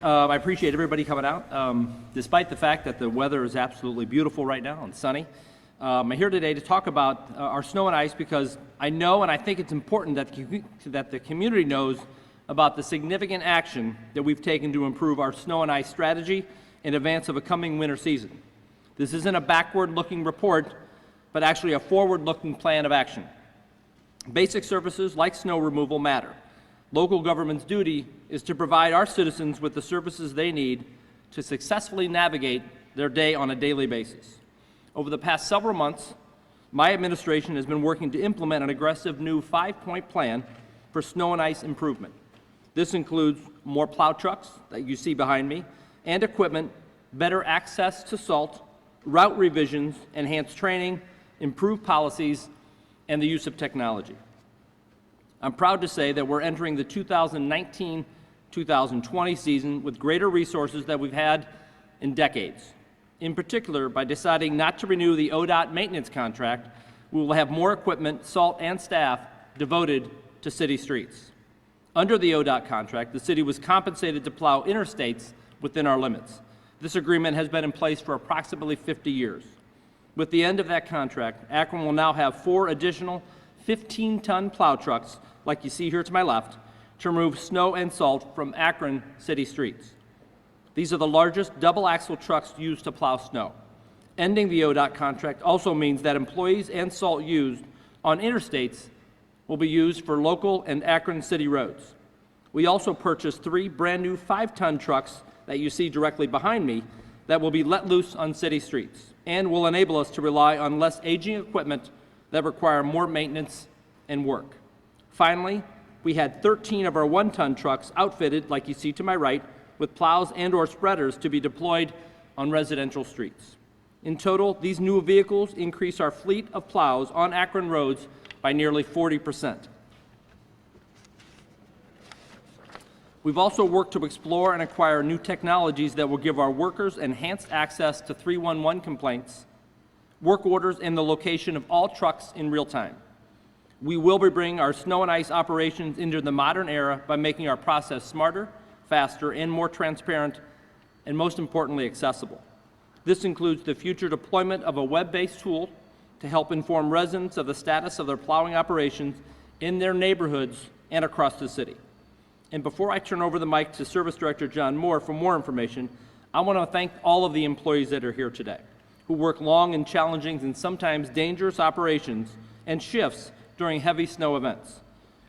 I appreciate everybody coming out, despite the fact that the weather is absolutely beautiful right now and sunny. I'm here today to talk about our snow and ice because I know and I think it's important that the community knows about the significant action that we've taken to improve our snow and ice strategy in advance of a coming winter season. This isn't a backward-looking report, but actually a forward-looking plan of action. Basic services like snow removal matter. Local government's duty is to provide our citizens with the services they need to successfully navigate their day on a daily basis. Over the past several months, my administration has been working to implement an aggressive new 5-point plan for snow and ice improvement. This includes more plow trucks that you see behind me and equipment, better access to salt, route revisions, enhanced training, improved policies, and the use of technology. I'm proud to say that we're entering the 2019-2020 season with greater resources than we've had in decades. In particular, by deciding not to renew the ODOT maintenance contract, we will have more equipment, salt, and staff devoted to city streets. Under the ODOT contract, the city was compensated to plow interstates within our limits. This agreement has been in place for approximately 50 years. With the end of that contract, Akron will now have 4 additional 15-ton plow trucks, like you see here to my left, to remove snow and salt from Akron city streets. These are the largest double-axle trucks used to plow snow. Ending the ODOT contract also means that employees and salt used on interstates will be used for local and Akron city roads. We also purchased 3 brand-new 5-ton trucks that you see directly behind me that will be let loose on city streets and will enable us to rely on less aging equipment that require more maintenance and work. Finally, we had 13 of our 1-ton trucks outfitted, like you see to my right, with plows and/or spreaders to be deployed on residential streets. In total, these new vehicles increase our fleet of plows on Akron roads by nearly 40%. We've also worked to explore and acquire new technologies that will give our workers enhanced access to 311 complaints, work orders, and the location of all trucks in real time. We will be bringing our snow and ice operations into the modern era by making our process smarter, faster, and more transparent, and most importantly, accessible. This includes the future deployment of a web-based tool to help inform residents of the status of their plowing operations in their neighborhoods and across the city. And before I turn over the mic to Service Director John Moore for more information, I want to thank all of the employees that are here today, who work long and challenging and sometimes dangerous operations and shifts during heavy snow events,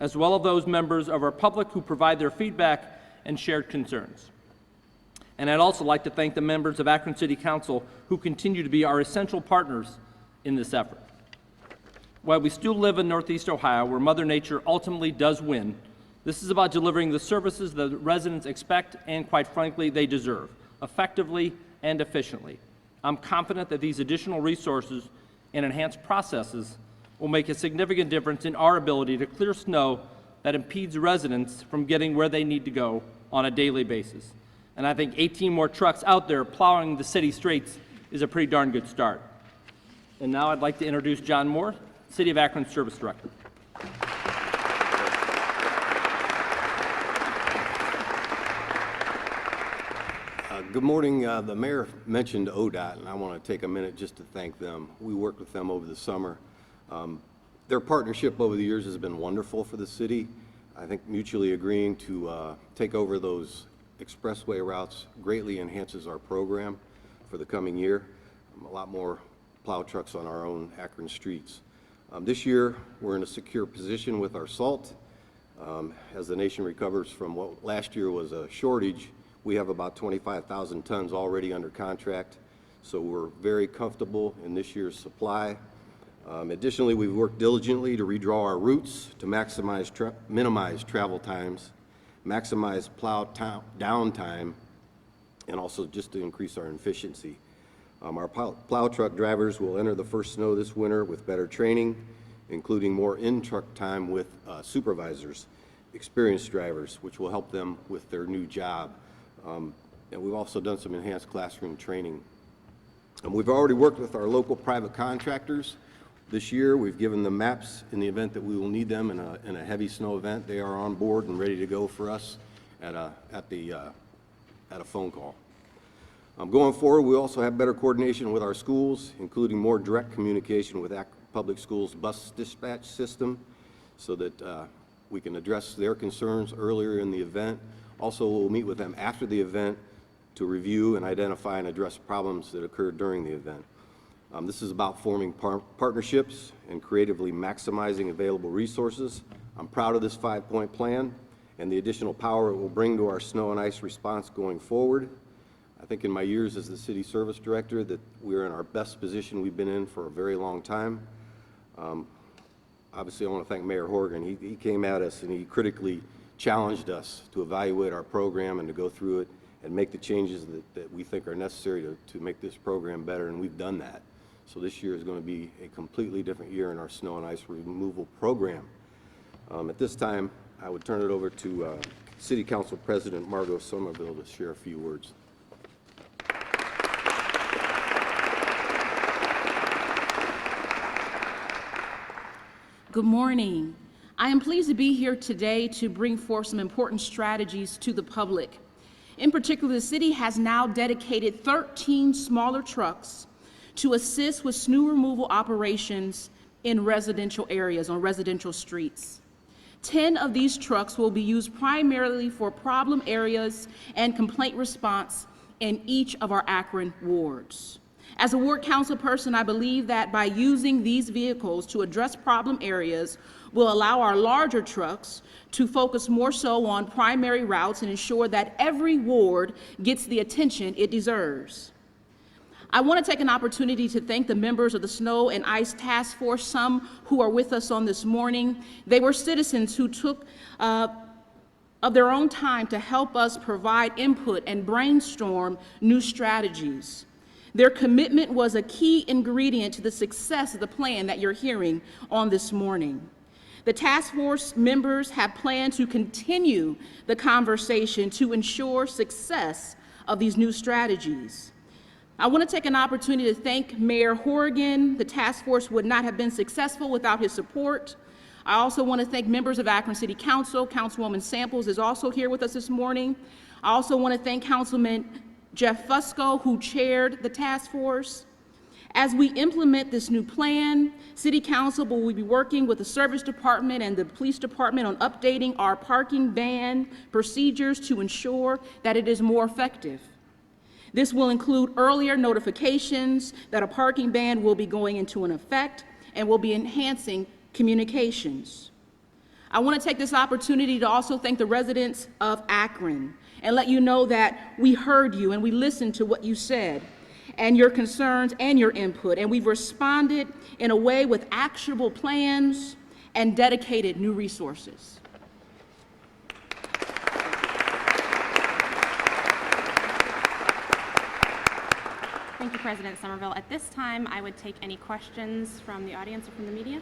as well as those members of our public who provide their feedback and shared concerns. And I'd also like to thank the members of Akron City Council who continue to be our essential partners in this effort. While we still live in Northeast Ohio, where Mother Nature ultimately does win, this is about delivering the services that residents expect and, quite frankly, they deserve, effectively and efficiently. I'm confident that these additional resources and enhanced processes will make a significant difference in our ability to clear snow that impedes residents from getting where they need to go on a daily basis. And I think 18 more trucks out there plowing the city streets is a pretty darn good start. And now I'd like to introduce John Moore, City of Akron Service Director. Good morning. The mayor mentioned ODOT, and I want to take a minute just to thank them. We worked with them over the summer. Their partnership over the years has been wonderful for the city. I think mutually agreeing to take over those expressway routes greatly enhances our program for the coming year. A lot more plow trucks on our own Akron streets. This year, we're in a secure position with our salt. As the nation recovers from what last year was a shortage, we have about 25,000 tons already under contract, so we're very comfortable in this year's supply. Additionally, we've worked diligently to redraw our routes to minimize travel times, maximize plow downtime, and also just to increase our efficiency. Our plow truck drivers will enter the first snow this winter with better training, including more in-truck time with supervisors, experienced drivers, which will help them with their new job. And we've also done some enhanced classroom training. We've already worked with our local private contractors. This year, we've given them maps in the event that we will need them in a heavy snow event. They are on board and ready to go for us at the at a phone call. Going forward, we also have better coordination with our schools, including more direct communication with Akron Public Schools bus dispatch system so that we can address their concerns earlier in the event. Also, we'll meet with them after the event to review and identify and address problems that occurred during the event. This is about forming partnerships and creatively maximizing available resources. I'm proud of this 5-point plan and the additional power it will bring to our snow and ice response going forward. I think in my years as the city service director that we're in our best position we've been in for a very long time. Obviously, I want to thank Mayor Horgan. He came at us and he critically challenged us to evaluate our program and to go through it and make the changes that we think are necessary to make this program better, and we've done that. So this year is going to be a completely different year in our snow and ice removal program. At this time, I would turn it over to City Council President Margot Somerville to share a few words. Good morning. I am pleased to be here today to bring forth some important strategies to the public. In particular, the city has now dedicated 13 smaller trucks to assist with snow removal operations in residential areas, on residential streets. 10 of these trucks will be used primarily for problem areas and complaint response in each of our Akron wards. As a ward council person, I believe that by using these vehicles to address problem areas will allow our larger trucks to focus more so on primary routes and ensure that every ward gets the attention it deserves. I want to take an opportunity to thank the members of the Snow and Ice Task Force, some who are with us on this morning. They were citizens who took of their own time to help us provide input and brainstorm new strategies. Their commitment was a key ingredient to the success of the plan that you're hearing on this morning. The task force members have planned to continue the conversation to ensure success of these new strategies. I want to take an opportunity to thank Mayor Horgan. The task force would not have been successful without his support. I also want to thank members of Akron City Council. Councilwoman Samples is also here with us this morning. I also want to thank Councilman Jeff Fusco, who chaired the task force. As we implement this new plan, City Council will be working with the Service Department and the Police Department on updating our parking ban procedures to ensure that it is more effective. This will include earlier notifications that a parking ban will be going into an effect and will be enhancing communications. I want to take this opportunity to also thank the residents of Akron and let you know that we heard you and we listened to what you said and your concerns and your input, and we've responded in a way with actionable plans and dedicated new resources. Thank you, President Somerville. At this time, I would take any questions from the audience or from the media.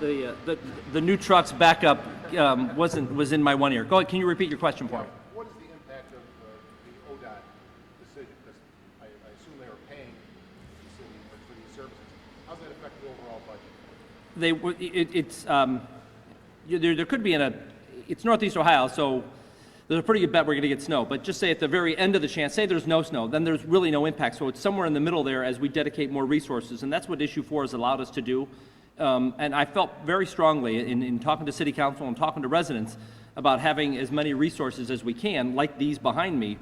The new trucks backup was in my one ear. Go ahead, can you repeat your question for me? What is the impact of the ODOT decision? Because I assume they are paying the city for these services. How does that affect the overall budget? There could be it's Northeast Ohio, so there's a pretty good bet we're going to get snow. But just say at the very end of the chance, say there's no snow, then there's really no impact. So it's somewhere in the middle there as we dedicate more resources, and that's what Issue 4 has allowed us to do. And I felt very strongly in talking to City Council and talking to residents about having as many resources as we can, like these behind me,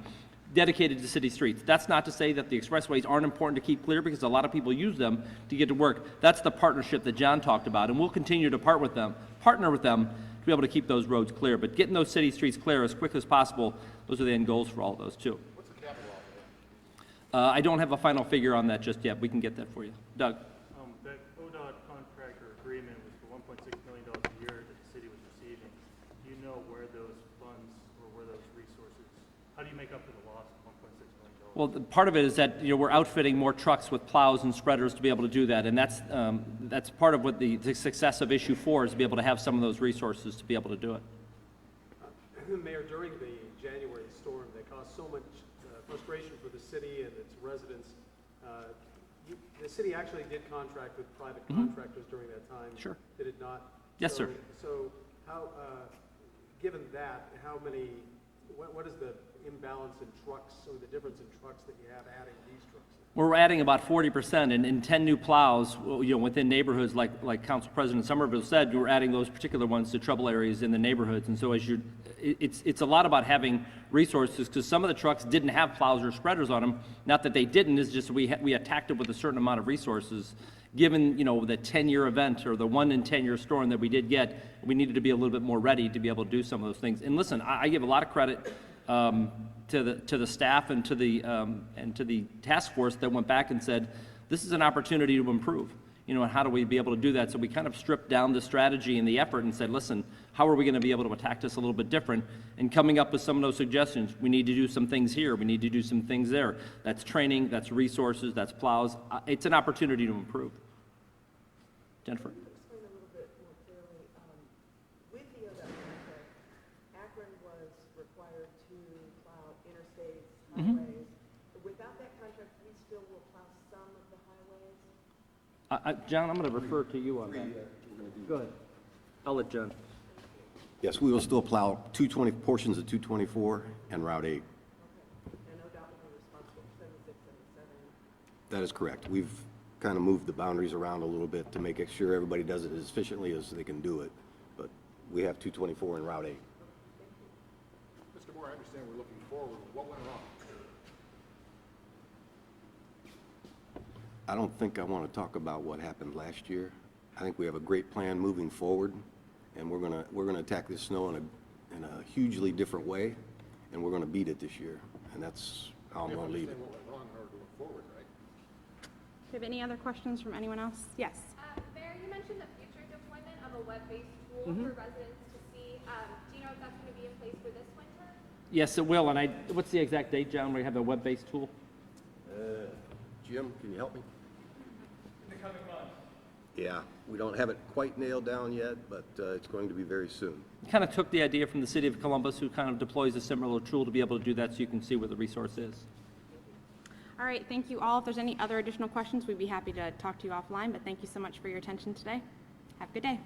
dedicated to city streets. That's not to say that the expressways aren't important to keep clear, because a lot of people use them to get to work. That's the partnership that John talked about, and we'll continue to partner with them to be able to keep those roads clear. But getting those city streets clear as quick as possible, those are the end goals for all of those too. What's the capital outlay? I don't have a final figure on that just yet. We can get that for you. Doug? That ODOT contract or agreement was for $1.6 million a year that the city was receiving. Do you know where those funds or where those resources, how do you make up for the loss of $1.6 million? Well, part of it is that we're outfitting more trucks with plows and spreaders to be able to do that, and that's part of what the success of Issue 4 is, to be able to have some of those resources to be able to do it. Mayor, during the January storm that caused so much frustration for the city and its residents, the city actually did contract with private contractors during that time. Sure. Did it not? Yes, sir. So how given that, what is the imbalance in trucks or the difference in trucks that you have adding these trucks? We're adding about 40%, and in 10 new plows, within neighborhoods, like Council President Somerville said, we're adding those particular ones to trouble areas in the neighborhoods. And so it's a lot about having resources, because some of the trucks didn't have plows or spreaders on them. Not that they didn't, it's just we attacked it with a certain amount of resources. Given, the 10-year event or the 1 in 10-year storm that we did get, we needed to be a little bit more ready to be able to do some of those things. And listen, I give a lot of credit to the staff and to the task force that went back and said, this is an opportunity to improve. And how do we be able to do that? So we kind of stripped down the strategy and the effort and said, listen, how are we going to be able to attack this a little bit different? And coming up with some of those suggestions, we need to do some things here, we need to do some things there. That's training, that's resources, that's plows. It's an opportunity to improve. Jennifer? Explain a little bit more clearly. With the ODOT contract, Akron was required to plow interstates, highways. Without that contract, we still will plow some of the highways? John, I'm going to refer to you on that. Go ahead. I'll let John. Yes, we will still plow portions of 224 and Route 8. And ODOT will be responsible for 76, 77. That is correct. We've kind of moved the boundaries around a little bit to make sure everybody does it as efficiently as they can do it. But we have 224 and Route 8. Mr. Moore, I understand we're looking forward. What went wrong? I don't think I want to talk about what happened last year. I think we have a great plan moving forward, and we're gonna attack this snow in a hugely different way, and we're gonna beat it this year. And that's how I'm gonna leave it. Understand what went wrong in order to move forward, right? Do you have any other questions from anyone else? Yes. Mayor, you mentioned the future deployment of a web-based tool for residents to see. Do you know if that's going to be in place for this winter? Yes, it will. And what's the exact date, John, where you have the web-based tool? Jim, can you help me? In the coming months. Yeah, we don't have it quite nailed down yet, but it's going to be very soon. Kind of took the idea from the city of Columbus, who kind of deploys a similar tool to be able to do that, so you can see where the resource is. All right, thank you all. If there's any other additional questions, we'd be happy to talk to you offline, but thank you so much for your attention today. Have a good day.